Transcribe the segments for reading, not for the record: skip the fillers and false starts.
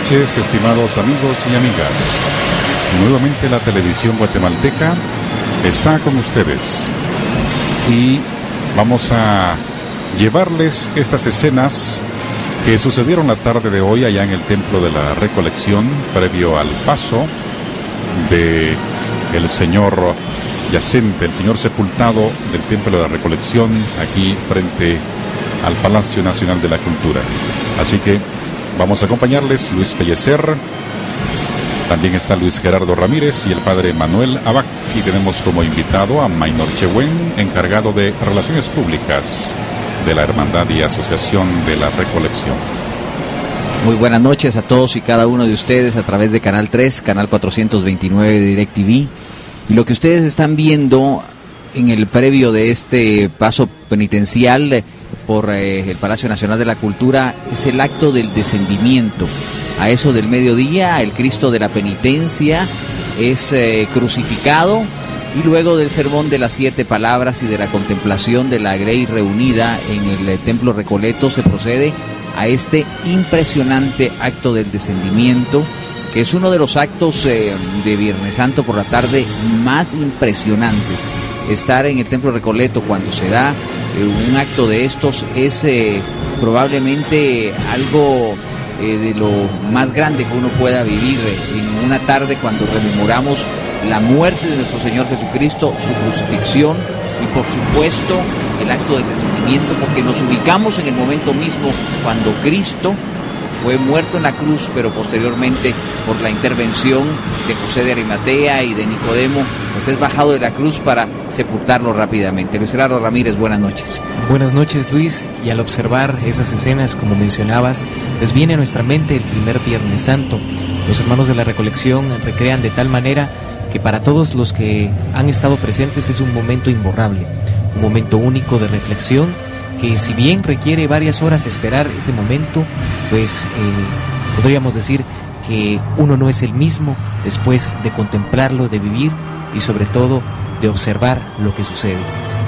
noches, estimados amigos y amigas. Nuevamente la televisión guatemalteca está con ustedes y vamos a llevarles estas escenas que sucedieron la tarde de hoy allá en el Templo de la Recolección, previo al paso de el señor yacente, el señor sepultado del Templo de la Recolección, aquí frente al Palacio Nacional de la Cultura. Así que vamos a acompañarles, Luis Pellecer, también está Luis Gerardo Ramírez y el padre Manuel Abac, y tenemos como invitado a Maynor Chehuen, encargado de Relaciones Públicas de la Hermandad y Asociación de la Recolección. Muy buenas noches a todos y cada uno de ustedes a través de Canal 3, Canal 429 de DirecTV. Y lo que ustedes están viendo en el previo de este paso penitencial por el Palacio Nacional de la Cultura es el acto del descendimiento. A eso del mediodía, el Cristo de la Penitencia es crucificado, y luego del sermón de las 7 palabras y de la contemplación de la Grey reunida en el Templo Recoleto se procede a este impresionante acto del descendimiento, que es uno de los actos de Viernes Santo por la tarde más impresionantes. Estar en el Templo Recoleto cuando se da un acto de estos es probablemente algo de lo más grande que uno pueda vivir en una tarde, cuando rememoramos la muerte de nuestro Señor Jesucristo, su crucifixión y por supuesto el acto del descendimiento, porque nos ubicamos en el momento mismo cuando Cristo fue muerto en la cruz, pero posteriormente por la intervención de José de Arimatea y de Nicodemo, pues es bajado de la cruz para sepultarlo rápidamente. Luis Gerardo Ramírez, buenas noches. Buenas noches, Luis, y al observar esas escenas, como mencionabas, les viene a nuestra mente el primer Viernes Santo. Los hermanos de la Recolección recrean de tal manera que para todos los que han estado presentes es un momento imborrable, un momento único de reflexión, que si bien requiere varias horas esperar ese momento, pues podríamos decir que uno no es el mismo después de contemplarlo, de vivir y sobre todo de observar lo que sucede.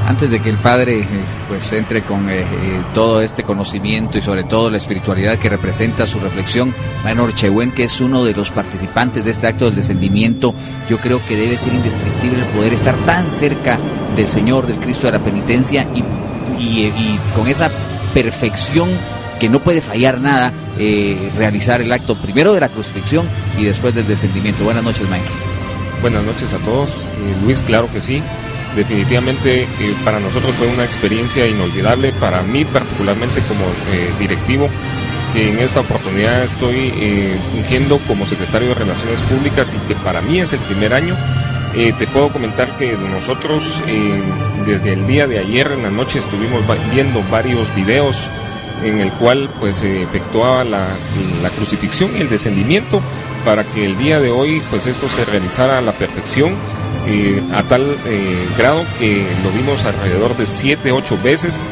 Antes de que el padre pues entre con todo este conocimiento y sobre todo la espiritualidad que representa su reflexión, Maynor Chehuen, que es uno de los participantes de este acto del descendimiento, yo creo que debe ser indescriptible poder estar tan cerca del Señor, del Cristo de la Penitencia, y con esa perfección que no puede fallar nada, realizar el acto primero de la crucifixión y después del descendimiento. Buenas noches, Mike. Buenas noches a todos. Luis, claro que sí. Definitivamente para nosotros fue una experiencia inolvidable, para mí particularmente como directivo, que en esta oportunidad estoy fungiendo como secretario de Relaciones Públicas y que para mí es el primer año. Te puedo comentar que nosotros desde el día de ayer en la noche estuvimos viendo varios videos en el cual pues se efectuaba la crucifixión y el descendimiento, para que el día de hoy pues esto se realizara a la perfección, a tal grado que lo vimos alrededor de 7-8 veces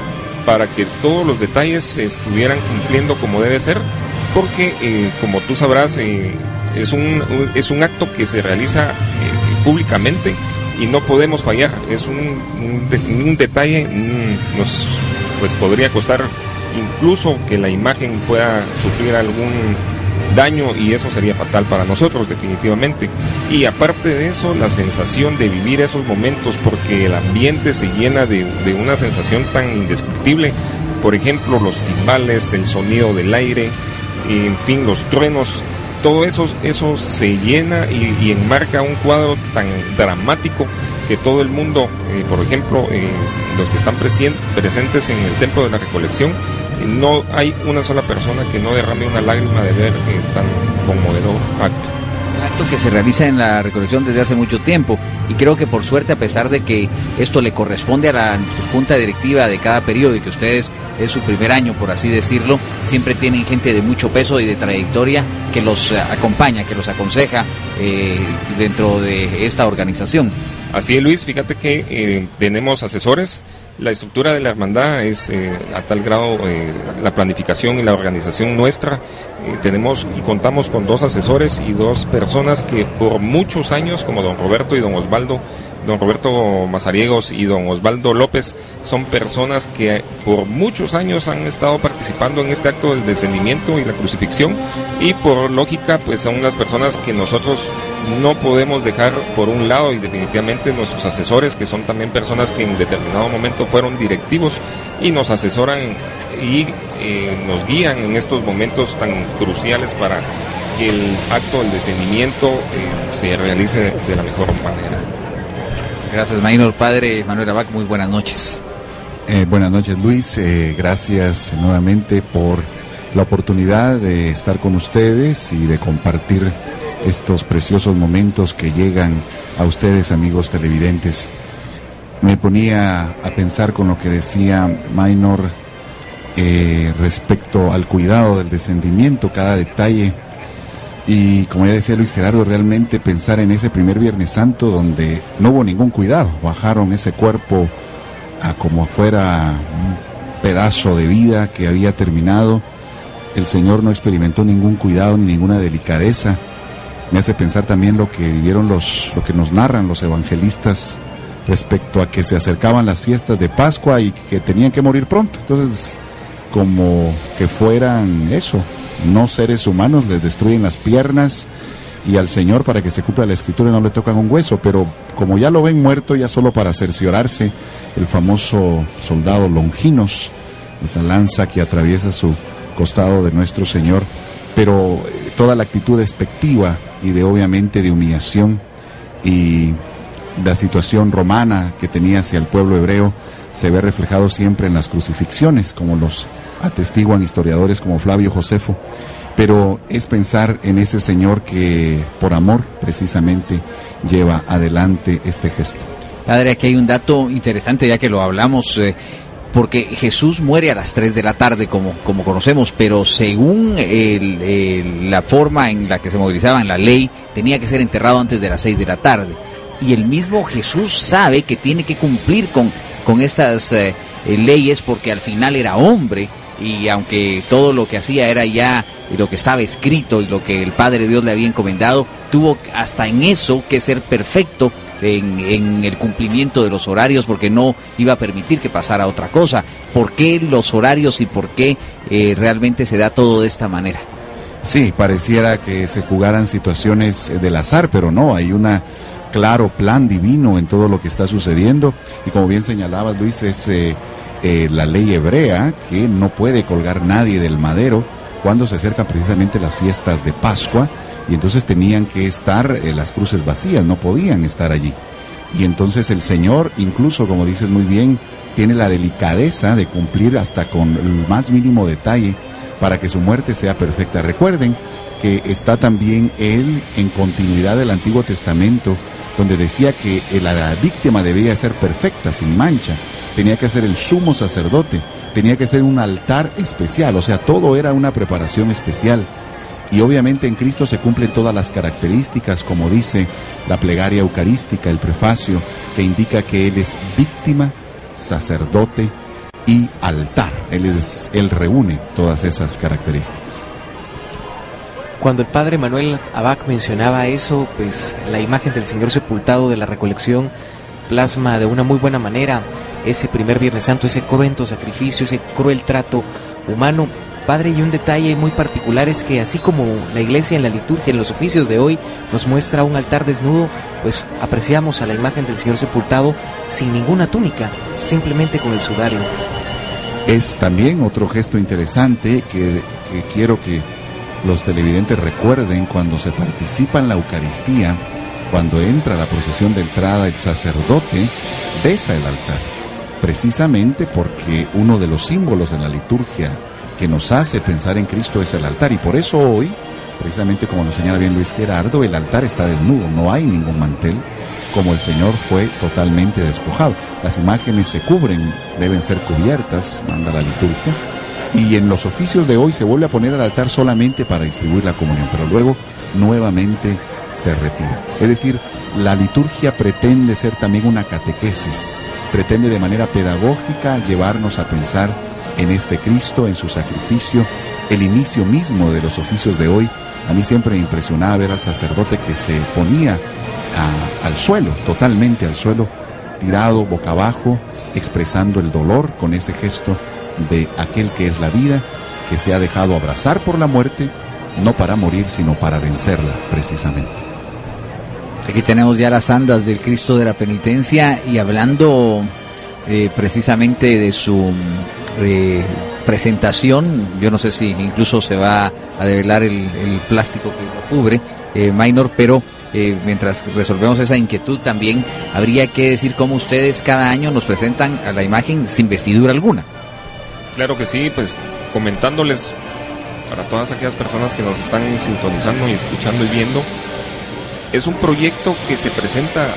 para que todos los detalles estuvieran cumpliendo como debe ser, porque como tú sabrás es un acto que se realiza públicamente y no podemos fallar. Es un detalle, nos pues podría costar incluso que la imagen pueda sufrir algún daño, y eso sería fatal para nosotros definitivamente. Y aparte de eso, la sensación de vivir esos momentos, porque el ambiente se llena de una sensación tan indescriptible. Por ejemplo, los timbales, el sonido del aire, en fin, los truenos, todo eso se llena y enmarca un cuadro tan dramático que todo el mundo, por ejemplo, los que están presentes en el Templo de la Recolección, no hay una sola persona que no derrame una lágrima de ver tan conmovedor acto. Un acto que se realiza en la Recolección desde hace mucho tiempo, y creo que por suerte, a pesar de que esto le corresponde a la junta directiva de cada periodo y que ustedes es su primer año, por así decirlo, siempre tienen gente de mucho peso y de trayectoria que los acompaña, que los aconseja dentro de esta organización. Así es, Luis, fíjate que tenemos asesores. La estructura de la hermandad es a tal grado la planificación y la organización nuestra. Tenemos y contamos con 2 asesores y 2 personas que por muchos años, como don Roberto y don Osvaldo, don Roberto Mazariegos y don Osvaldo López son personas que por muchos años han estado participando en este acto del descendimiento y la crucifixión, y por lógica pues son las personas que nosotros no podemos dejar por un lado, y definitivamente nuestros asesores, que son también personas que en determinado momento fueron directivos y nos asesoran y nos guían en estos momentos tan cruciales para que el acto del descendimiento se realice de la mejor manera. Gracias, Maynor. Padre Manuel Abac, muy buenas noches. Buenas noches, Luis. Gracias nuevamente por la oportunidad de estar con ustedes y de compartir estos preciosos momentos que llegan a ustedes, amigos televidentes. Me ponía a pensar con lo que decía Maynor respecto al cuidado del descendimiento, cada detalle. Y como ya decía Luis Gerardo, realmente pensar en ese primer Viernes Santo donde no hubo ningún cuidado, bajaron ese cuerpo a como fuera un pedazo de vida que había terminado. El Señor no experimentó ningún cuidado ni ninguna delicadeza. Me hace pensar también lo que vivieron lo que nos narran los evangelistas respecto a que se acercaban las fiestas de Pascua y que tenían que morir pronto. Entonces, como que fueran eso, no seres humanos, les destruyen las piernas, y al Señor, para que se cumpla la Escritura, no le tocan un hueso, pero como ya lo ven muerto, ya solo para cerciorarse, el famoso soldado Longinos, esa lanza que atraviesa su costado de nuestro Señor, pero toda la actitud despectiva y obviamente de humillación, y la situación romana que tenía hacia el pueblo hebreo se ve reflejado siempre en las crucifixiones, como los atestiguan historiadores como Flavio Josefo. Pero es pensar en ese Señor que por amor precisamente lleva adelante este gesto. Padre, aquí hay un dato interesante, ya que lo hablamos, porque Jesús muere a las 3 de la tarde, como conocemos, pero según la forma en la que se movilizaba en la ley, tenía que ser enterrado antes de las 6 de la tarde. Y el mismo Jesús sabe que tiene que cumplir con estas leyes, porque al final era hombre, y aunque todo lo que hacía era ya lo que estaba escrito y lo que el Padre Dios le había encomendado, tuvo hasta en eso que ser perfecto en el cumplimiento de los horarios, porque no iba a permitir que pasara otra cosa. ¿Por qué los horarios y por qué realmente se da todo de esta manera? Sí, pareciera que se jugaran situaciones del azar, pero no, hay un claro plan divino en todo lo que está sucediendo, y como bien señalabas, Luis, es la ley hebrea que no puede colgar nadie del madero cuando se acercan precisamente las fiestas de Pascua, y entonces tenían que estar las cruces vacías, no podían estar allí. Y entonces el Señor, incluso como dices muy bien, tiene la delicadeza de cumplir hasta con el más mínimo detalle para que su muerte sea perfecta. Recuerden que está también Él en continuidad del Antiguo Testamento, donde decía que la víctima debía ser perfecta, sin mancha, tenía que ser el sumo sacerdote, tenía que ser un altar especial, o sea, todo era una preparación especial. Y obviamente en Cristo se cumplen todas las características, como dice la plegaria eucarística, el prefacio, que indica que Él es víctima, sacerdote y altar. Él reúne todas esas características. Cuando el padre Manuel Abac mencionaba eso, pues la imagen del Señor sepultado de la recolección plasma de una muy buena manera ese primer Viernes Santo, ese cruento sacrificio, ese cruel trato humano. Padre, y un detalle muy particular es que así como la iglesia en la liturgia, en los oficios de hoy, nos muestra un altar desnudo, pues apreciamos a la imagen del Señor sepultado sin ninguna túnica, simplemente con el sudario. Es también otro gesto interesante que quiero que los televidentes recuerden cuando se participa en la Eucaristía. Cuando entra la procesión de entrada, el sacerdote besa el altar, precisamente porque uno de los símbolos en la liturgia que nos hace pensar en Cristo es el altar, y por eso hoy, precisamente como nos señala bien Luis Gerardo, el altar está desnudo, no hay ningún mantel, como el Señor fue totalmente despojado. Las imágenes se cubren, deben ser cubiertas, manda la liturgia, y en los oficios de hoy se vuelve a poner el altar solamente para distribuir la comunión, pero luego nuevamente se retira. Es decir, la liturgia pretende ser también una catequesis, pretende de manera pedagógica llevarnos a pensar en este Cristo, en su sacrificio, el inicio mismo de los oficios de hoy. A mí siempre me impresionaba ver al sacerdote que se ponía al suelo, totalmente al suelo, tirado boca abajo, expresando el dolor con ese gesto de aquel que es la vida, que se ha dejado abrazar por la muerte, no para morir, sino para vencerla, precisamente. Aquí tenemos ya las andas del Cristo de la Penitencia, y hablando precisamente de su presentación, yo no sé si incluso se va a develar el plástico que lo cubre, Maynor, pero mientras resolvemos esa inquietud, también habría que decir cómo ustedes cada año nos presentan a la imagen sin vestidura alguna. Claro que sí, pues comentándoles para todas aquellas personas que nos están sintonizando y escuchando y viendo, es un proyecto que se presenta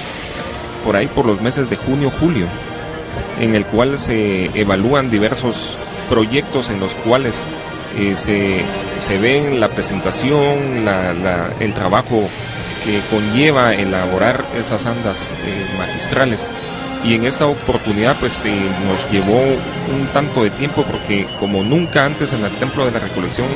por ahí por los meses de junio, julio, en el cual se evalúan diversos proyectos en los cuales se ven la presentación, el trabajo que conlleva elaborar estas andas magistrales. Y en esta oportunidad pues nos llevó un tanto de tiempo, porque como nunca antes en el Templo de la Recolección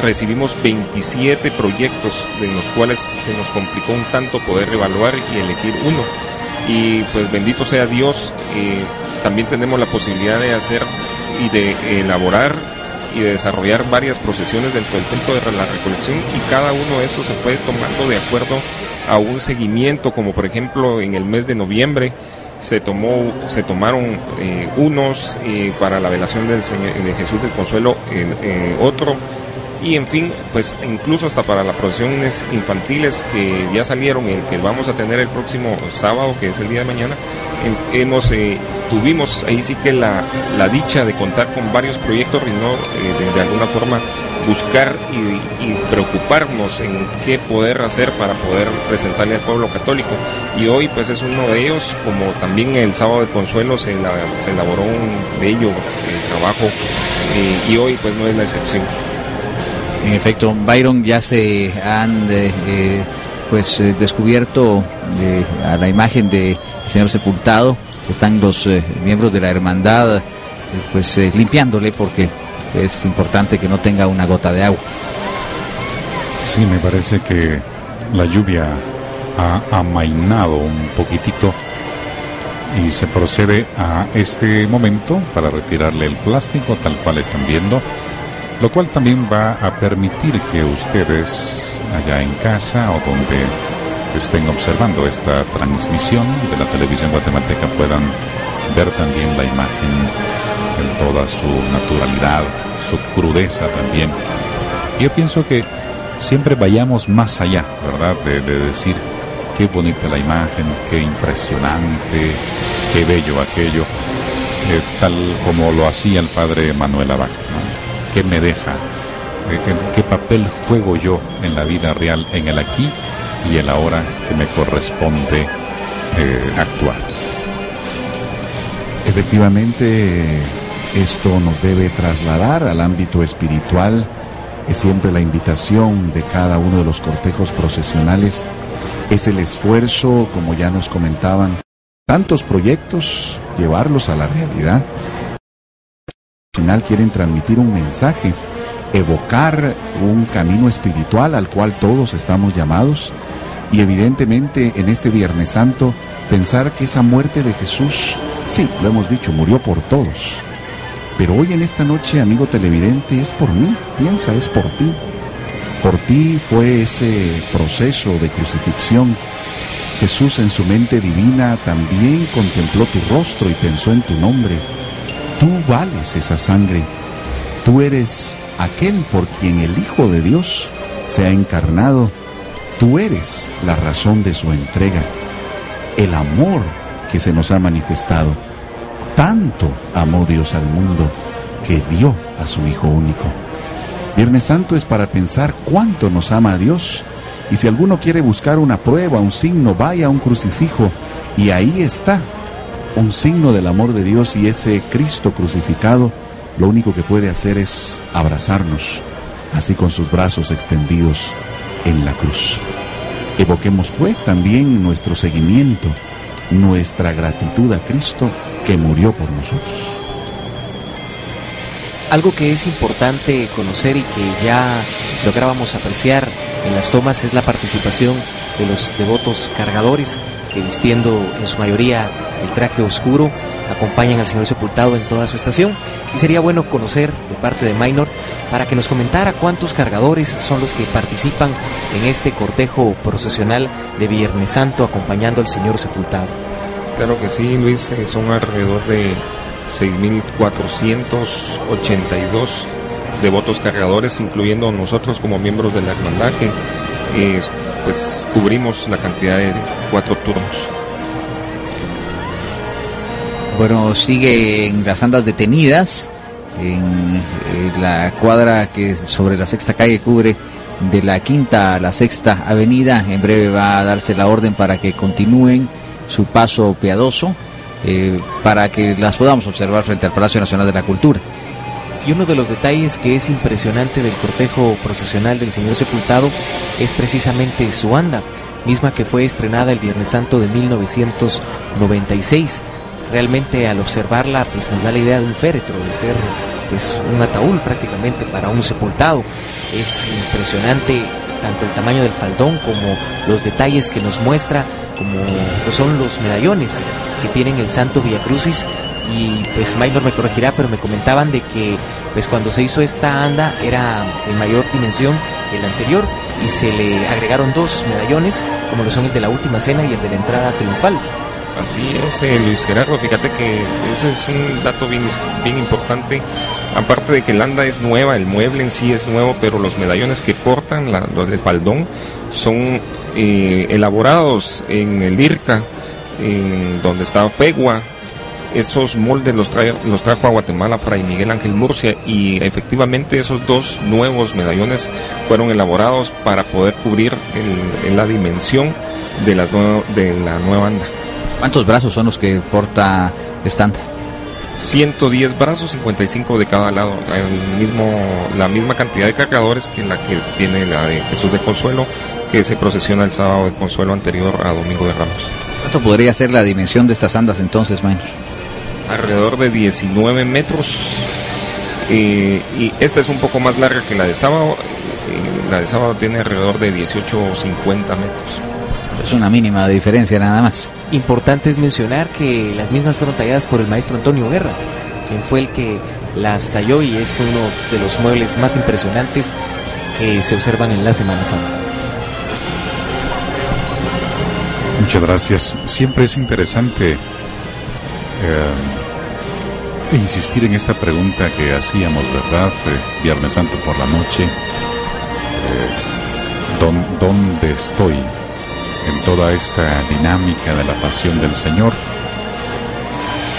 recibimos 27 proyectos, en los cuales se nos complicó un tanto poder evaluar y elegir uno. Y pues bendito sea Dios, también tenemos la posibilidad de hacer y de elaborar y de desarrollar varias procesiones dentro del Templo de la Recolección, y cada uno de estos se fue tomando de acuerdo a un seguimiento, como por ejemplo en el mes de noviembre se tomaron unos para la velación de Jesús del Consuelo, otro, y en fin, pues incluso hasta para las procesiones infantiles que ya salieron, el que vamos a tener el próximo sábado, que es el día de mañana, tuvimos ahí sí que la dicha de contar con varios proyectos y no de alguna forma buscar y preocuparnos en qué poder hacer para poder presentarle al pueblo católico. Y hoy pues es uno de ellos, como también el sábado de Consuelo se elaboró un bello trabajo, y hoy pues no es la excepción. En efecto, Byron, ya se han descubierto a la imagen del Señor sepultado. Están los miembros de la hermandad limpiándole, porque es importante que no tenga una gota de agua. Sí, me parece que la lluvia ha amainado un poquitito y se procede a este momento para retirarle el plástico tal cual están viendo, lo cual también va a permitir que ustedes allá en casa o donde estén observando esta transmisión de la televisión guatemalteca puedan ver también la imagen en toda su naturalidad, su crudeza también. Yo pienso que siempre vayamos más allá, ¿verdad? De decir qué bonita la imagen, qué impresionante, qué bello aquello, tal como lo hacía el padre Manuel Abad, ¿no? ¿Qué me deja? ¿Qué papel juego yo en la vida real, en el aquí y el ahora que me corresponde actuar? Efectivamente, esto nos debe trasladar al ámbito espiritual. Es siempre la invitación de cada uno de los cortejos procesionales, es el esfuerzo, como ya nos comentaban, tantos proyectos, llevarlos a la realidad. Al final quieren transmitir un mensaje, evocar un camino espiritual al cual todos estamos llamados, y evidentemente en este Viernes Santo pensar que esa muerte de Jesús, sí, lo hemos dicho, murió por todos, pero hoy en esta noche, amigo televidente, es por mí. Piensa, es por ti. Por ti fue ese proceso de crucifixión. Jesús en su mente divina también contempló tu rostro y pensó en tu nombre. Tú vales esa sangre. Tú eres aquel por quien el Hijo de Dios se ha encarnado. Tú eres la razón de su entrega, el amor que se nos ha manifestado. Tanto amó Dios al mundo que dio a su Hijo único. Viernes Santo es para pensar cuánto nos ama a Dios, y si alguno quiere buscar una prueba, un signo, vaya a un crucifijo, y ahí está, un signo del amor de Dios, y ese Cristo crucificado lo único que puede hacer es abrazarnos, así con sus brazos extendidos en la cruz. Evoquemos pues también nuestro seguimiento, nuestra gratitud a Cristo que murió por nosotros. Algo que es importante conocer y que ya lográbamos apreciar en las tomas es la participación de los devotos cargadores que, vistiendo en su mayoría el traje oscuro, acompañan al Señor sepultado en toda su estación. Y sería bueno conocer de parte de Maynor para que nos comentara cuántos cargadores son los que participan en este cortejo procesional de Viernes Santo acompañando al Señor sepultado. Claro que sí, Luis, son alrededor de 6.482 devotos cargadores, incluyendo nosotros como miembros de la hermandad, que pues cubrimos la cantidad de 4 turnos. Bueno, siguen las andas detenidas en la cuadra que sobre la Sexta Calle cubre de la Quinta a la Sexta Avenida. En breve va a darse la orden para que continúen su paso piadoso, para que las podamos observar frente al Palacio Nacional de la Cultura. Y uno de los detalles que es impresionante del cortejo procesional del Señor sepultado es precisamente su anda, misma que fue estrenada el Viernes Santo de 1996. Realmente, al observarla, pues nos da la idea de un féretro, de ser pues un ataúd prácticamente para un sepultado. Es impresionante tanto el tamaño del faldón como los detalles que nos muestra, como pues son los medallones que tienen el Santo Via Crucis. Y pues Maynor me corregirá, pero me comentaban de que pues cuando se hizo esta anda era de mayor dimensión que el anterior, y se le agregaron 2 medallones, como lo son el de la Última Cena y el de la entrada triunfal. Así es, Luis Gerardo, fíjate que ese es un dato bien importante. Aparte de que el anda es nueva, el mueble en sí es nuevo, pero los medallones que portan, los del faldón, son elaborados en el IRCA, en donde está Fegua. Estos moldes los trajo a Guatemala Fray Miguel Ángel Murcia, y efectivamente esos 2 nuevos medallones fueron elaborados para poder cubrir la dimensión de la nueva anda. ¿Cuántos brazos son los que porta esta anda? 110 brazos, 55 de cada lado, la misma cantidad de cargadores que la que tiene la de Jesús de Consuelo, que se procesiona el sábado de Consuelo anterior a Domingo de Ramos. ¿Cuánto podría ser la dimensión de estas andas entonces, Maynor? Alrededor de 19 metros, y esta es un poco más larga que la de sábado. La de sábado tiene alrededor de 18 o 50 metros. Es una mínima diferencia nada más. Importante es mencionar que las mismas fueron talladas por el maestro Antonio Guerra, quien fue el que las talló, y es uno de los muebles más impresionantes que se observan en la Semana Santa. Muchas gracias. Siempre es interesante insistir en esta pregunta que hacíamos, ¿verdad? Viernes Santo por la noche. ¿Dónde estoy en toda esta dinámica de la pasión del Señor?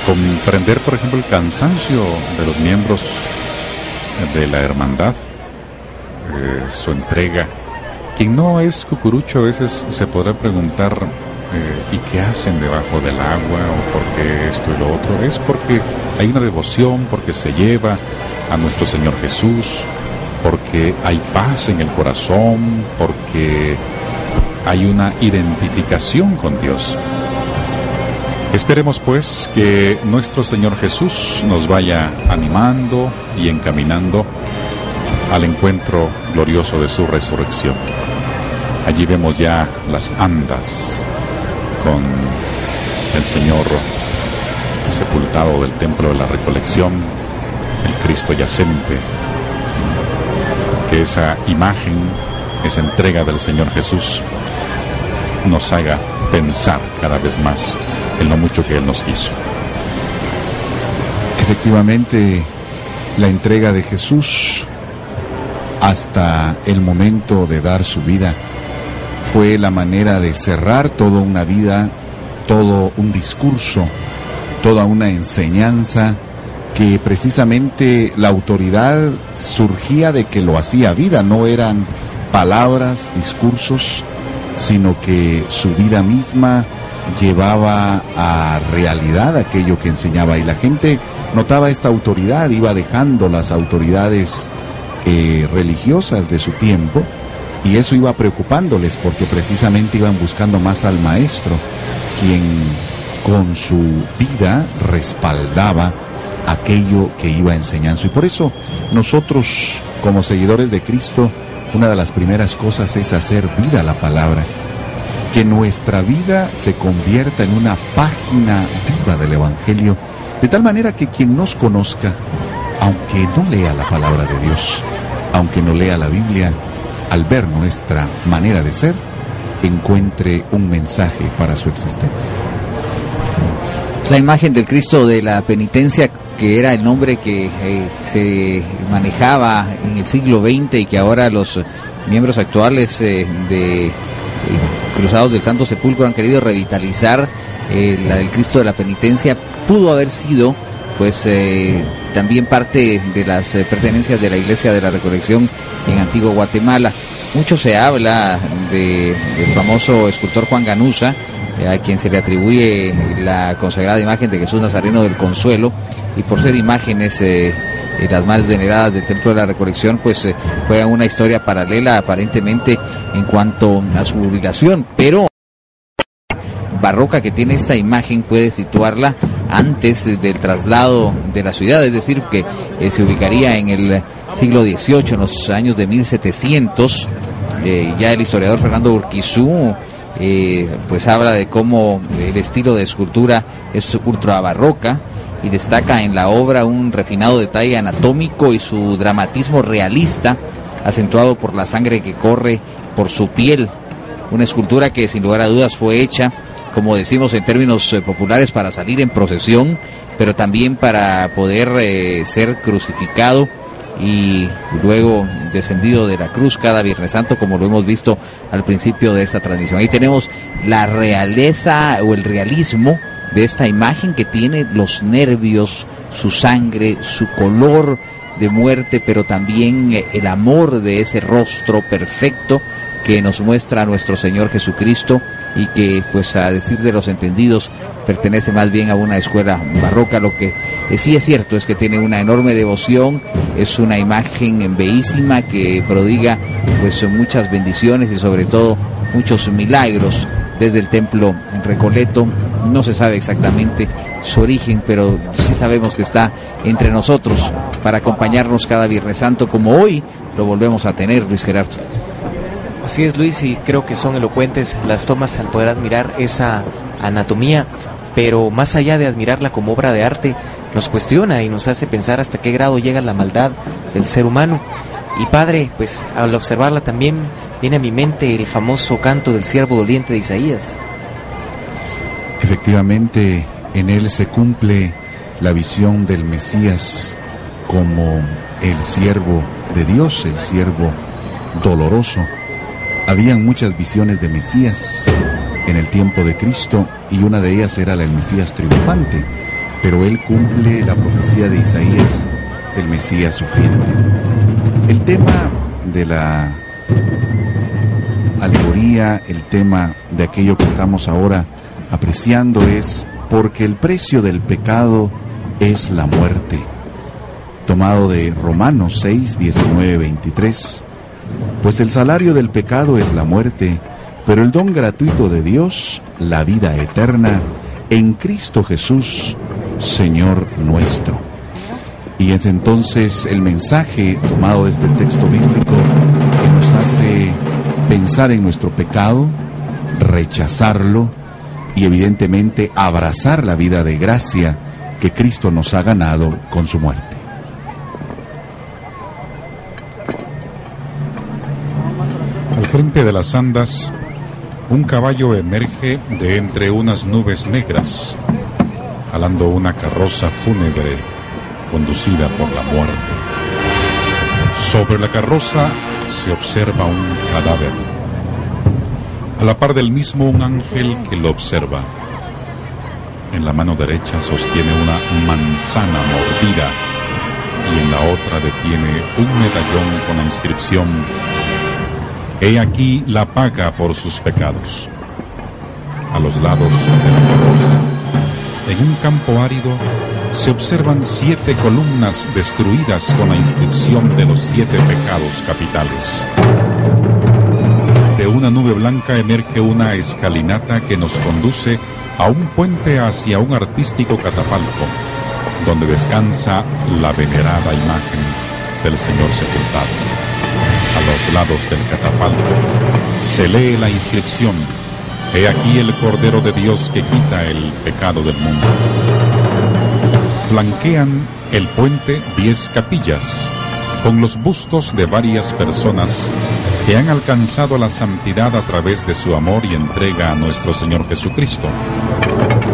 Comprender, por ejemplo, el cansancio de los miembros de la hermandad, su entrega. Quien no es cucurucho a veces se podrá preguntar, ¿y qué hacen debajo del agua? ¿O por qué esto y lo otro? Es porque hay una devoción, porque se lleva a nuestro Señor Jesús, porque hay paz en el corazón, porque hay una identificación con Dios. Esperemos pues que nuestro Señor Jesús nos vaya animando y encaminando al encuentro glorioso de su resurrección. Allí vemos ya las andas con el Señor sepultado del Templo de la Recolección, el Cristo yacente. Que esa imagen, esa entrega del Señor Jesús nos haga pensar cada vez más en lo mucho que Él nos quiso. Efectivamente, la entrega de Jesús hasta el momento de dar su vida fue la manera de cerrar toda una vida, todo un discurso, toda una enseñanza, que precisamente la autoridad surgía de que lo hacía vida. No eran palabras, discursos, sino que su vida misma llevaba a realidad aquello que enseñaba, y la gente notaba esta autoridad, iba dejando las autoridades religiosas de su tiempo, y eso iba preocupándoles, porque precisamente iban buscando más al maestro, quien con su vida respaldaba aquello que iba enseñando. Y por eso nosotros, como seguidores de Cristo, una de las primeras cosas es hacer vida la palabra. que nuestra vida se convierta en una página viva del Evangelio, de tal manera que quien nos conozca, aunque no lea la palabra de Dios, aunque no lea la Biblia, al ver nuestra manera de ser, encuentre un mensaje para su existencia. La imagen del Cristo de la Penitencia, que era el nombre que se manejaba en el siglo XX y que ahora los miembros actuales de Cruzados del Santo Sepulcro han querido revitalizar, la del Cristo de la Penitencia, pudo haber sido pues también parte de las pertenencias de la Iglesia de la Recolección en Antigua Guatemala. Mucho se habla del famoso escultor Juan Ganuza, a quien se le atribuye la consagrada imagen de Jesús Nazareno del Consuelo, y por ser imágenes las más veneradas del Templo de la Recolección, pues juegan una historia paralela aparentemente en cuanto a su ubicación, pero barroca que tiene esta imagen puede situarla antes del traslado de la ciudad, es decir, que se ubicaría en el siglo XVIII, en los años de 1700. Ya el historiador Fernando Urquizú pues habla de cómo el estilo de escultura es ultra barroca y destaca en la obra un refinado detalle anatómico y su dramatismo realista, acentuado por la sangre que corre por su piel. Una escultura que sin lugar a dudas fue hecha, como decimos en términos populares, para salir en procesión, pero también para poder ser crucificado y luego descendido de la cruz cada Viernes Santo, como lo hemos visto al principio de esta transmisión. Ahí tenemos la realeza o el realismo de esta imagen, que tiene los nervios, su sangre, su color de muerte, pero también el amor de ese rostro perfecto que nos muestra nuestro Señor Jesucristo, y que, pues a decir de los entendidos, pertenece más bien a una escuela barroca. Lo que sí es cierto es que tiene una enorme devoción, es una imagen bellísima que prodiga pues muchas bendiciones y sobre todo muchos milagros desde el templo en Recoleto. No se sabe exactamente su origen, pero sí sabemos que está entre nosotros para acompañarnos cada Viernes Santo, como hoy lo volvemos a tener, Luis Gerardo. Así es, Luis, y creo que son elocuentes las tomas al poder admirar esa anatomía, pero más allá de admirarla como obra de arte, nos cuestiona y nos hace pensar hasta qué grado llega la maldad del ser humano. Y padre, pues al observarla también viene a mi mente el famoso canto del siervo doliente de Isaías. Efectivamente, en él se cumple la visión del Mesías como el siervo de Dios, el siervo doloroso. Habían muchas visiones de Mesías en el tiempo de Cristo, y una de ellas era la del Mesías triunfante, pero él cumple la profecía de Isaías del Mesías sufriente. El tema de la alegoría, el tema de aquello que estamos ahora apreciando es: porque el precio del pecado es la muerte, tomado de Romanos 6, 19, 23. Pues el salario del pecado es la muerte, pero el don gratuito de Dios, la vida eterna, en Cristo Jesús, Señor nuestro. Y es entonces el mensaje tomado de este texto bíblico que nos hace pensar en nuestro pecado, rechazarlo y evidentemente abrazar la vida de gracia que Cristo nos ha ganado con su muerte. Al frente de las andas, un caballo emerge de entre unas nubes negras, jalando una carroza fúnebre conducida por la muerte. Sobre la carroza se observa un cadáver. A la par del mismo, un ángel que lo observa. En la mano derecha sostiene una manzana mordida y en la otra detiene un medallón con la inscripción: He aquí la paga por sus pecados. A los lados de la carroza, en un campo árido, se observan 7 columnas destruidas con la inscripción de los 7 pecados capitales. De una nube blanca emerge una escalinata que nos conduce a un puente hacia un artístico catafalco, donde descansa la venerada imagen del Señor sepultado. A los lados del catafalco se lee la inscripción: He aquí el Cordero de Dios que quita el pecado del mundo. Flanquean el puente 10 capillas, con los bustos de varias personas que han alcanzado la santidad a través de su amor y entrega a nuestro Señor Jesucristo.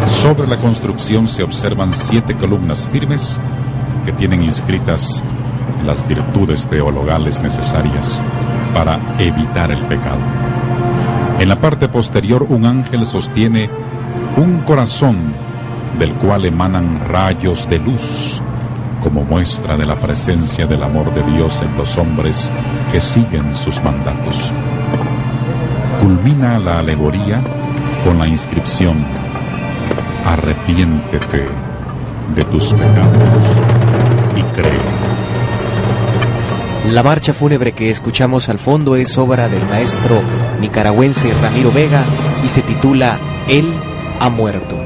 Sobre la construcción se observan 7 columnas firmes que tienen inscritas las virtudes teologales necesarias para evitar el pecado. En la parte posterior, un ángel sostiene un corazón del cual emanan rayos de luz, como muestra de la presencia del amor de Dios en los hombres que siguen sus mandatos. Culmina la alegoría con la inscripción: arrepiéntete de tus pecados y cree. La marcha fúnebre que escuchamos al fondo es obra del maestro nicaragüense Ramiro Vega y se titula Él ha muerto.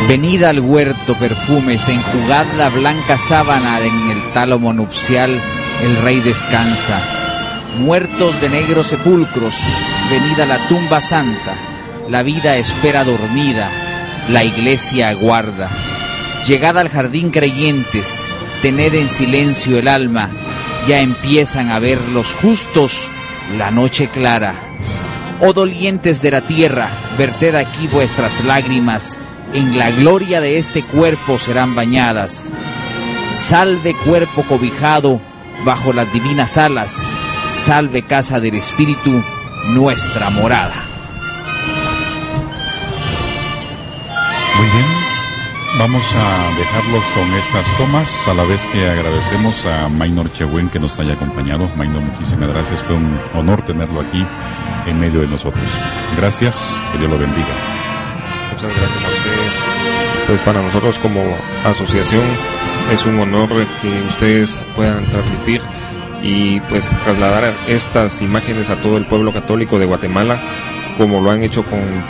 Venid al huerto, perfumes, enjugad la blanca sábana, en el tálamo nupcial el rey descansa. Muertos de negros sepulcros, venid a la tumba santa, la vida espera dormida, la iglesia aguarda. Llegad al jardín creyentes, tened en silencio el alma, ya empiezan a ver los justos la noche clara. Oh dolientes de la tierra, verted aquí vuestras lágrimas, en la gloria de este cuerpo serán bañadas. Salve cuerpo cobijado bajo las divinas alas, Salve casa del Espíritu, nuestra morada. Muy bien, vamos a dejarlos con estas tomas, a la vez que agradecemos a Maynor Chehuen que nos haya acompañado. Maynor, muchísimas gracias, fue un honor tenerlo aquí en medio de nosotros. Gracias, que Dios lo bendiga. Muchas gracias a ustedes. Pues para nosotros como asociación es un honor que ustedes puedan transmitir y pues trasladar estas imágenes a todo el pueblo católico de Guatemala, como lo han hecho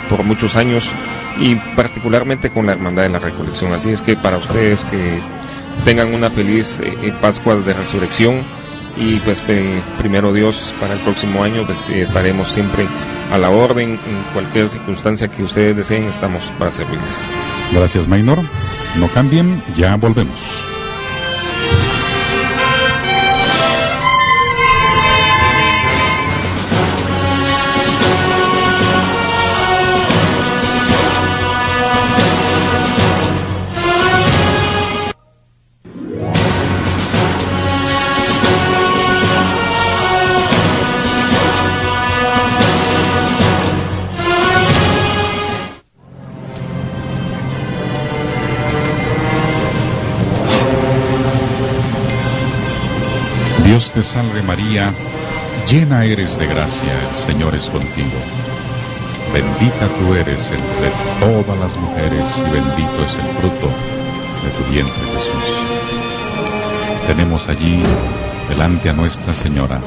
por muchos años, y particularmente con la Hermandad de la Recolección. Así es que para ustedes que tengan una feliz Pascua de Resurrección, y pues primero Dios, para el próximo año pues estaremos siempre a la orden, en cualquier circunstancia que ustedes deseen, estamos para servirles. Gracias, Maynor. No cambien, ya volvemos. Dios te salve María, llena eres de gracia, el Señor es contigo. Bendita tú eres entre todas las mujeres y bendito es el fruto de tu vientre, Jesús. Tenemos allí delante a Nuestra Señora,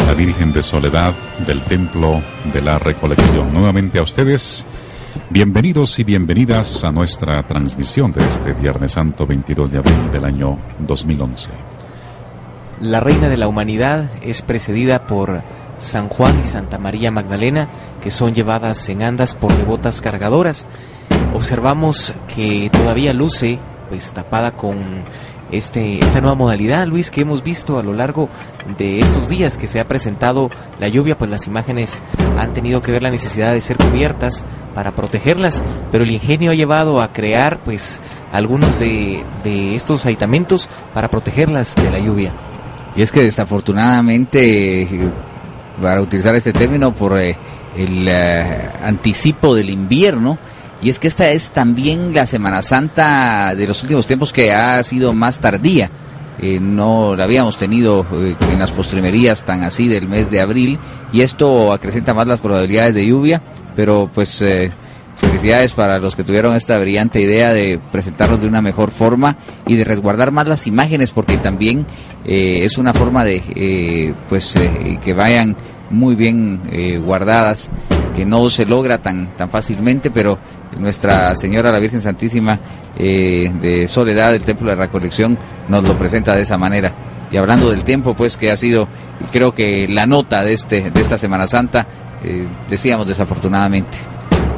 la Virgen de Soledad del Templo de la Recolección. Nuevamente a ustedes, bienvenidos y bienvenidas a nuestra transmisión de este Viernes Santo 22 de abril del año 2011. La Reina de la Humanidad es precedida por San Juan y Santa María Magdalena, que son llevadas en andas por devotas cargadoras. Observamos que todavía luce pues tapada con esta nueva modalidad, Luis, que hemos visto a lo largo de estos días que se ha presentado la lluvia. Pues las imágenes han tenido que ver la necesidad de ser cubiertas para protegerlas, pero el ingenio ha llevado a crear pues algunos de estos aditamentos para protegerlas de la lluvia. Y es que desafortunadamente, para utilizar este término, por el anticipo del invierno, y es que esta es también la Semana Santa de los últimos tiempos que ha sido más tardía. No la habíamos tenido en las postrimerías tan así del mes de abril, y esto acrecenta más las probabilidades de lluvia, pero pues felicidades para los que tuvieron esta brillante idea de presentarlos de una mejor forma y de resguardar más las imágenes, porque también es una forma de que vayan muy bien guardadas, que no se logra tan fácilmente, pero Nuestra Señora la Virgen Santísima de Soledad del Templo de la Recolección nos lo presenta de esa manera. Y hablando del tiempo, pues que ha sido, creo que la nota de esta Semana Santa, decíamos desafortunadamente.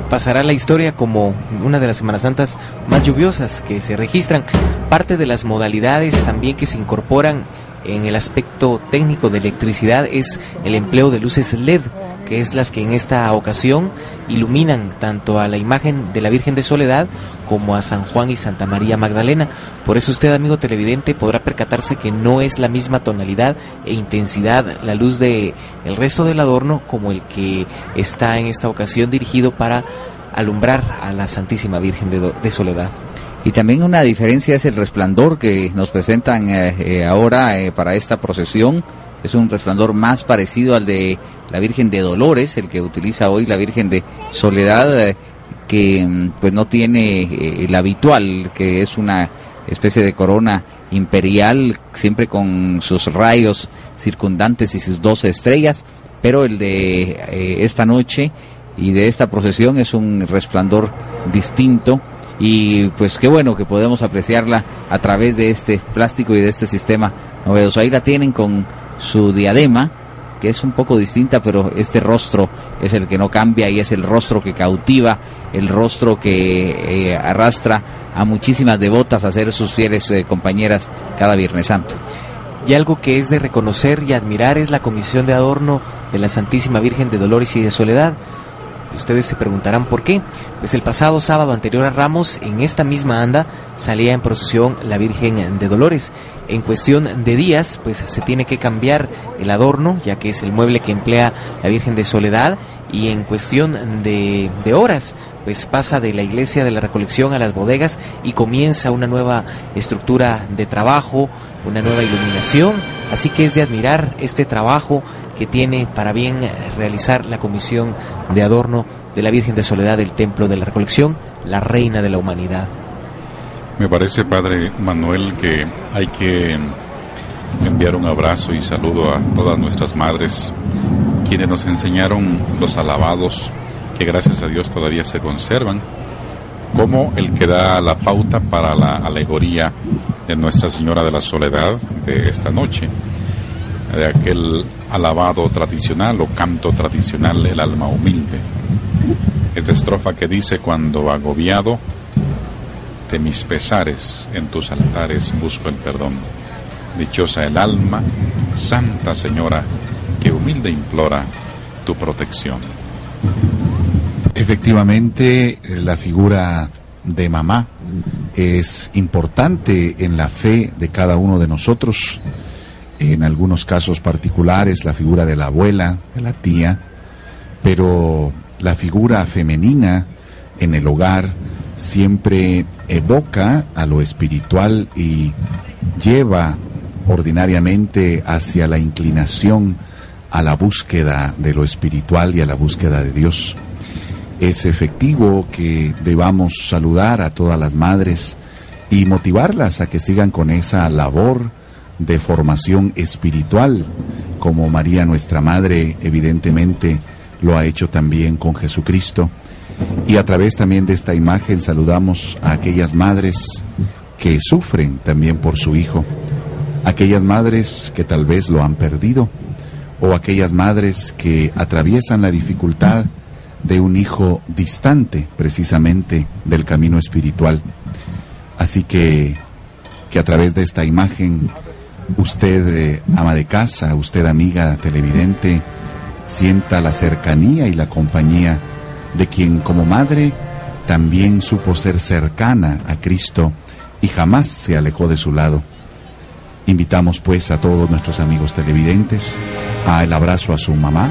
Pasará la historia como una de las Semanas Santas más lluviosas que se registran. Parte de las modalidades también que se incorporan en el aspecto técnico de electricidad es el empleo de luces LED, que es las que en esta ocasión iluminan tanto a la imagen de la Virgen de Soledad como a San Juan y Santa María Magdalena. Por eso usted, amigo televidente, podrá percatarse que no es la misma tonalidad e intensidad la luz de el resto del adorno como el que está en esta ocasión dirigido para alumbrar a la Santísima Virgen de Soledad. Y también una diferencia es el resplandor que nos presentan ahora para esta procesión. Es un resplandor más parecido al de la Virgen de Dolores, el que utiliza hoy la Virgen de Soledad, que pues no tiene el habitual, que es una especie de corona imperial, siempre con sus rayos circundantes y sus 12 estrellas, pero el de esta noche y de esta procesión es un resplandor distinto. Y pues qué bueno que podemos apreciarla a través de este plástico y de este sistema novedoso. Ahí la tienen con su diadema, que es un poco distinta, pero este rostro es el que no cambia y es el rostro que cautiva, el rostro que arrastra a muchísimas devotas a ser sus fieles compañeras cada Viernes Santo. Y algo que es de reconocer y admirar es la comisión de adorno de la Santísima Virgen de Dolores y de Soledad. Ustedes se preguntarán por qué. Pues el pasado sábado anterior a Ramos, en esta misma anda, salía en procesión la Virgen de Dolores. En cuestión de días, pues se tiene que cambiar el adorno, ya que es el mueble que emplea la Virgen de Soledad, y en cuestión de horas, pues pasa de la iglesia de la Recolección a las bodegas y comienza una nueva estructura de trabajo, una nueva iluminación. Así que es de admirar este trabajo que tiene para bien realizar la comisión de adorno de la Virgen de Soledad del Templo de la Recolección, la Reina de la Humanidad. Me parece, Padre Manuel, que hay que enviar un abrazo y saludo a todas nuestras madres, quienes nos enseñaron los alabados que gracias a Dios todavía se conservan, como el que da la pauta para la alegoría de Nuestra Señora de la Soledad de esta noche, de aquel alabado tradicional o canto tradicional, el alma humilde. Esta estrofa que dice: cuando agobiado de mis pesares en tus altares busco el perdón. Dichosa el alma, Santa Señora, que humilde implora tu protección. Efectivamente, la figura de mamá es importante en la fe de cada uno de nosotros. En algunos casos particulares, la figura de la abuela, de la tía, pero la figura femenina en el hogar siempre evoca a lo espiritual y lleva ordinariamente hacia la inclinación a la búsqueda de lo espiritual y a la búsqueda de Dios. Es efectivo que debamos saludar a todas las madres y motivarlas a que sigan con esa labor de formación espiritual, como María nuestra Madre evidentemente lo ha hecho también con Jesucristo. Y a través también de esta imagen saludamos a aquellas madres que sufren también por su hijo, aquellas madres que tal vez lo han perdido, o aquellas madres que atraviesan la dificultad de un hijo distante precisamente del camino espiritual. Así que a través de esta imagen, usted, ama de casa, usted, amiga televidente, sienta la cercanía y la compañía de quien como madre también supo ser cercana a Cristo y jamás se alejó de su lado. Invitamos pues a todos nuestros amigos televidentes a el abrazo a su mamá,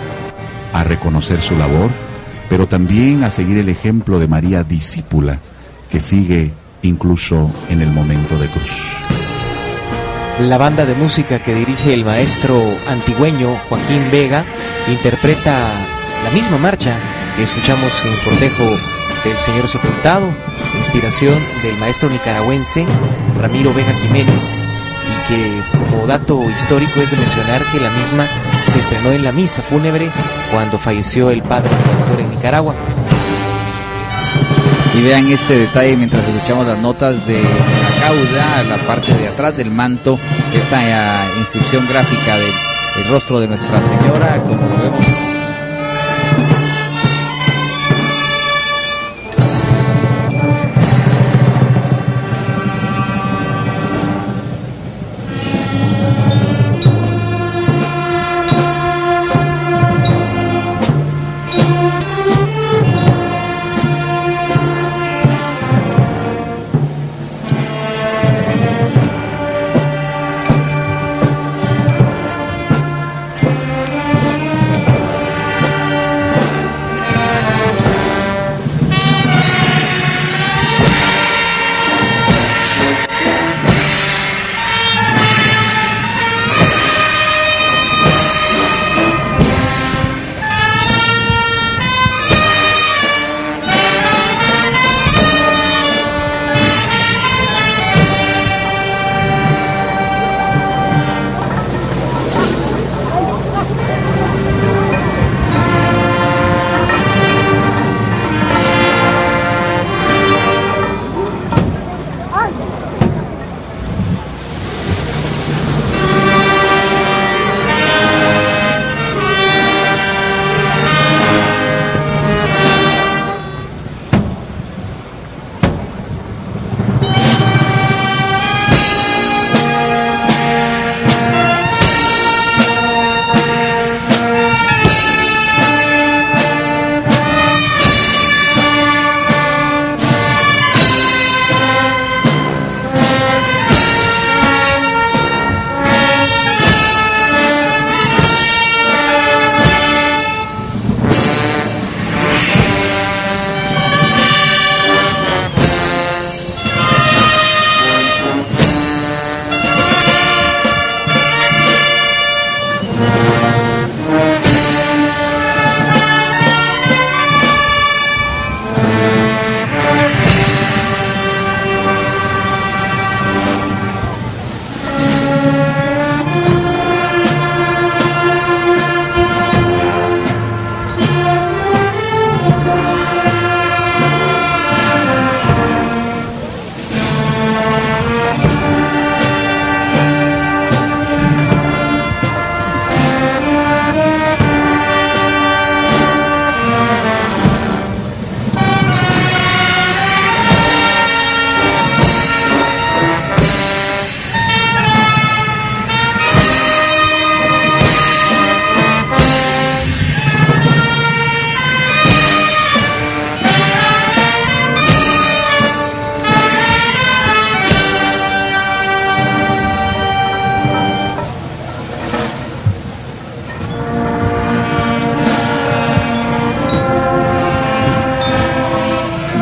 a reconocer su labor, pero también a seguir el ejemplo de María discípula, que sigue incluso en el momento de cruz. La banda de música que dirige el maestro antigüeño Joaquín Vega interpreta la misma marcha que escuchamos en el cortejo del Señor Sepultado, inspiración del maestro nicaragüense Ramiro Vega Jiménez, y que como dato histórico es de mencionar que la misma se estrenó en la misa fúnebre cuando falleció el padre director en Nicaragua. Y vean este detalle mientras escuchamos las notas de la cauda, la parte de atrás del manto, esta inscripción gráfica del rostro de Nuestra Señora, como lo vemos.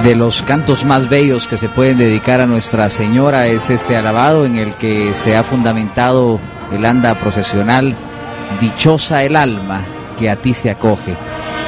de los cantos más bellos que se pueden dedicar a Nuestra Señora es este alabado en el que se ha fundamentado el anda procesional. Dichosa el alma que a ti se acoge,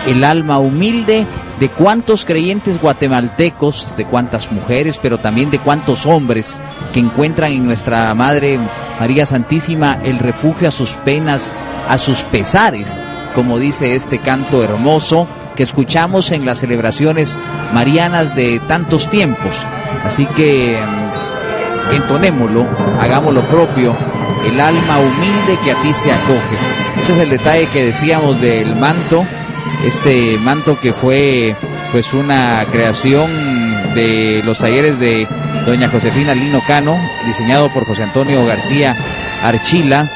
el alma humilde de cuántos creyentes guatemaltecos, de cuántas mujeres, pero también de cuántos hombres que encuentran en nuestra Madre María Santísima el refugio a sus penas, a sus pesares, como dice este canto hermoso que escuchamos en las celebraciones marianas de tantos tiempos. Así que entonémoslo, hagámoslo propio, el alma humilde que a ti se acoge. Este es el detalle que decíamos del manto, este manto que fue pues una creación de los talleres de doña Josefina Lino Cano, diseñado por José Antonio García Archila,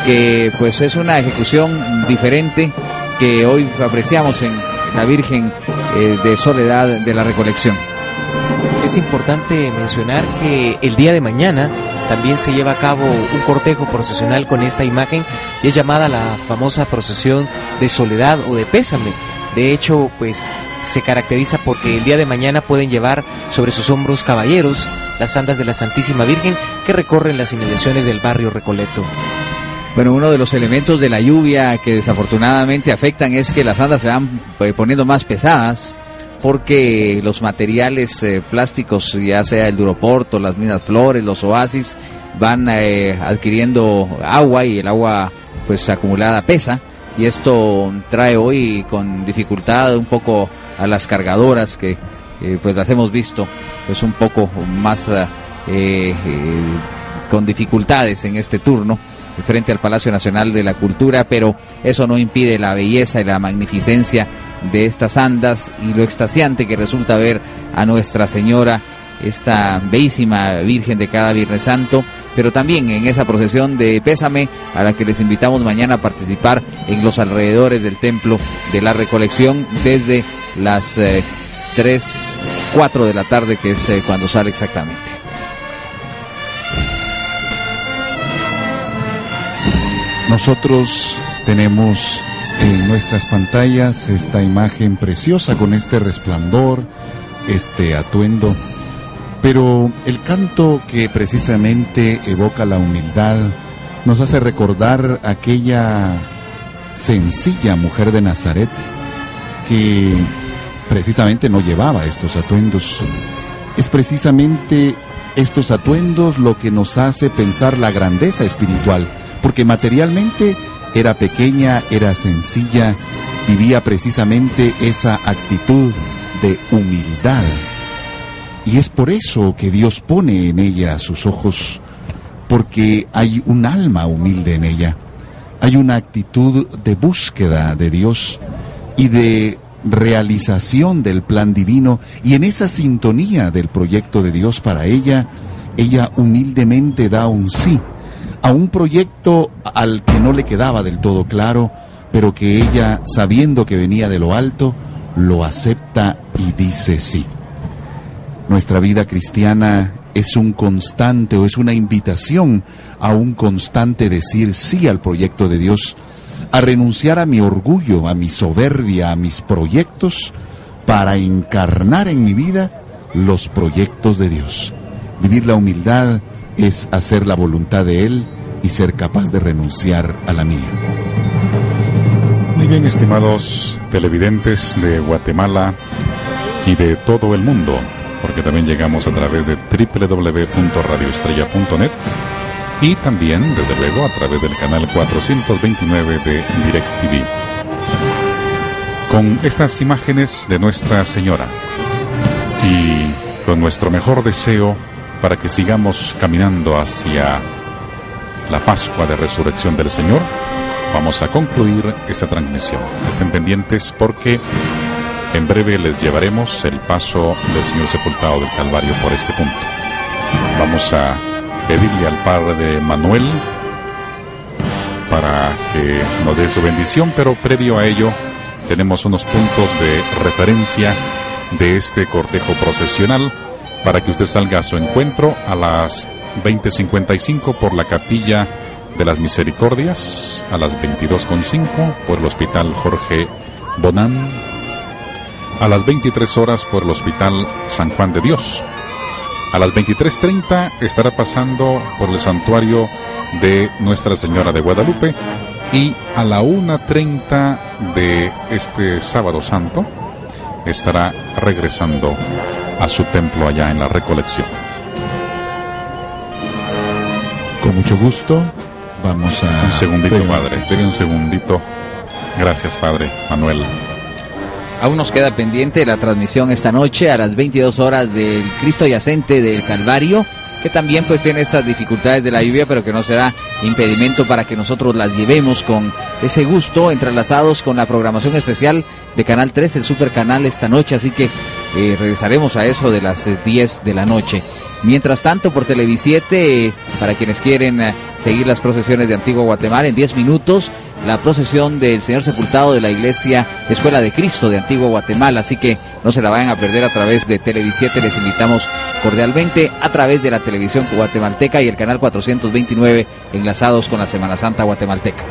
que pues es una ejecución diferente que hoy apreciamos en la Virgen de Soledad de la Recolección. Es importante mencionar que el día de mañana también se lleva a cabo un cortejo procesional con esta imagen y es llamada la famosa procesión de Soledad o de Pésame. De hecho, pues se caracteriza porque el día de mañana pueden llevar sobre sus hombros caballeros las andas de la Santísima Virgen que recorren las inmediaciones del barrio Recoleto. Bueno, uno de los elementos de la lluvia que desafortunadamente afectan es que las andas se van poniendo más pesadas porque los materiales plásticos, ya sea el duroporto, las mismas flores, los oasis, van adquiriendo agua y el agua pues acumulada pesa, y esto trae hoy con dificultad un poco a las cargadoras que pues las hemos visto pues un poco más con dificultades en este turno frente al Palacio Nacional de la Cultura, pero eso no impide la belleza y la magnificencia de estas andas y lo extasiante que resulta ver a Nuestra Señora, esta bellísima Virgen de cada Viernes Santo, pero también en esa procesión de Pésame a la que les invitamos mañana a participar en los alrededores del Templo de la Recolección desde las 4 de la tarde, que es cuando sale exactamente. Nosotros tenemos en nuestras pantallas esta imagen preciosa con este resplandor, este atuendo, pero el canto que precisamente evoca la humildad nos hace recordar aquella sencilla mujer de Nazaret que precisamente no llevaba estos atuendos. Es precisamente estos atuendos lo que nos hace pensar la grandeza espiritual, porque materialmente era pequeña, era sencilla, vivía precisamente esa actitud de humildad. Y es por eso que Dios pone en ella sus ojos, porque hay un alma humilde en ella, hay una actitud de búsqueda de Dios y de realización del plan divino, y en esa sintonía del proyecto de Dios para ella, ella humildemente da un sí a un proyecto al que no le quedaba del todo claro, pero que ella, sabiendo que venía de lo alto, lo acepta y dice sí. Nuestra vida cristiana es un constante, o es una invitación a un constante decir sí al proyecto de Dios, a renunciar a mi orgullo, a mi soberbia, a mis proyectos, para encarnar en mi vida los proyectos de Dios. Vivir la humildad es hacer la voluntad de Él y ser capaz de renunciar a la mía. Muy bien, estimados televidentes de Guatemala y de todo el mundo, porque también llegamos a través de www.radioestrella.net y también, desde luego, a través del canal 429 de DirecTV. Con estas imágenes de Nuestra Señora y con nuestro mejor deseo para que sigamos caminando hacia la Pascua de Resurrección del Señor, vamos a concluir esta transmisión. Estén pendientes porque en breve les llevaremos el paso del Señor sepultado del Calvario por este punto. Vamos a pedirle al Padre Manuel para que nos dé su bendición, pero previo a ello tenemos unos puntos de referencia de este cortejo procesional para que usted salga a su encuentro a las 20:55 por la Capilla de las Misericordias, a las 22:05 por el Hospital Jorge Bonán, a las 23 horas por el Hospital San Juan de Dios. A las 23:30 estará pasando por el santuario de Nuestra Señora de Guadalupe, y a la 1:30 de este sábado santo estará regresando a su templo allá en la Recolección. Con mucho gusto, vamos a... Un segundito, padre, deme un segundito. Gracias, padre Manuel. Aún nos queda pendiente la transmisión esta noche a las 22 horas del Cristo Yacente del Calvario, que también pues tiene estas dificultades de la lluvia, pero que no será impedimento para que nosotros las llevemos con ese gusto, entrelazados con la programación especial de Canal 3, el Super Canal, esta noche, así que regresaremos a eso de las 10 de la noche. Mientras tanto, por Televisiete, para quienes quieren seguir las procesiones de Antigua Guatemala, en 10 minutos, la procesión del Señor Sepultado de la Iglesia Escuela de Cristo de Antigua Guatemala, así que no se la vayan a perder a través de Televisiete. Les invitamos cordialmente a través de la televisión guatemalteca y el canal 429, enlazados con la Semana Santa guatemalteca.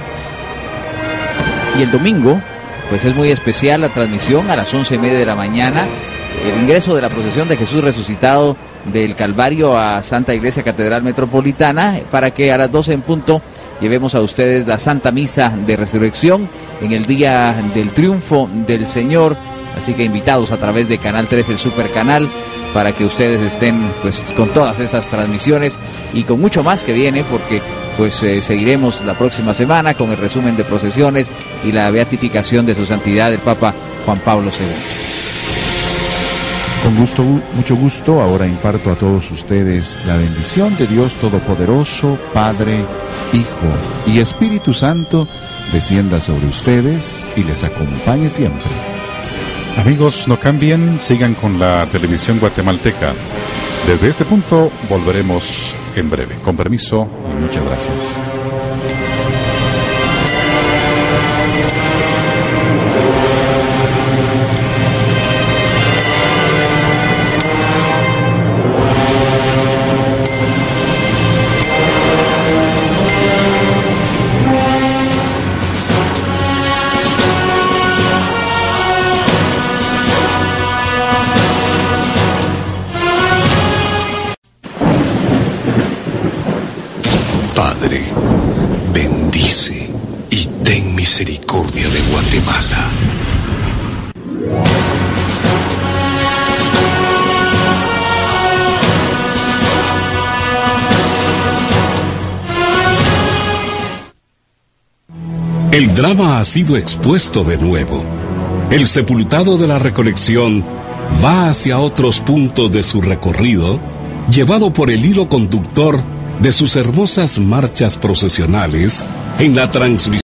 Y el domingo, pues es muy especial la transmisión a las 11:30 de la mañana, el ingreso de la procesión de Jesús resucitado del Calvario a Santa Iglesia Catedral Metropolitana, para que a las 12 en punto llevemos a ustedes la Santa Misa de Resurrección en el día del triunfo del Señor. Así que invitados a través de Canal 3, el Super Canal, para que ustedes estén pues con todas estas transmisiones y con mucho más que viene, porque pues seguiremos la próxima semana con el resumen de procesiones y la beatificación de su santidad el Papa Juan Pablo II. Con gusto, mucho gusto, ahora imparto a todos ustedes la bendición de Dios Todopoderoso, Padre, Hijo y Espíritu Santo, descienda sobre ustedes y les acompañe siempre. Amigos, no cambien, sigan con la televisión guatemalteca. Desde este punto volveremos en breve. Con permiso y muchas gracias. Padre, bendice y ten misericordia de Guatemala. El drama ha sido expuesto de nuevo. El sepultado de la Recolección va hacia otros puntos de su recorrido, llevado por el hilo conductor de sus hermosas marchas procesionales en la transmisión.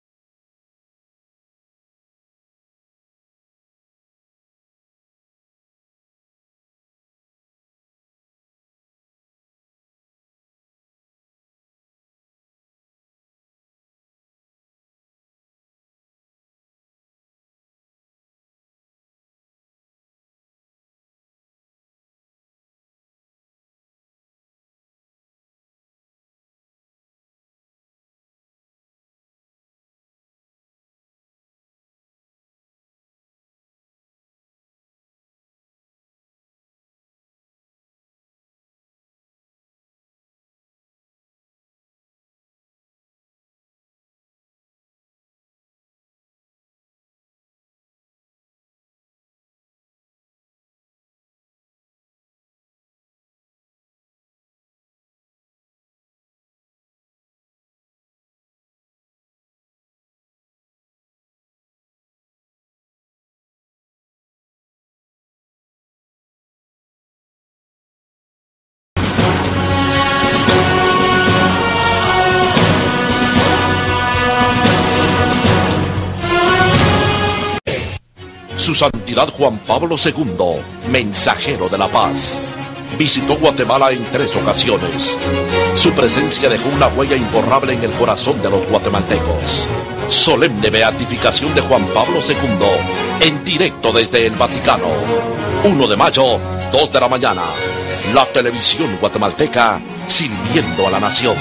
Su Santidad Juan Pablo II, mensajero de la paz, visitó Guatemala en 3 ocasiones. Su presencia dejó una huella imborrable en el corazón de los guatemaltecos. Solemne beatificación de Juan Pablo II, en directo desde el Vaticano. 1 de mayo, 2 de la mañana. La televisión guatemalteca, sirviendo a la nación.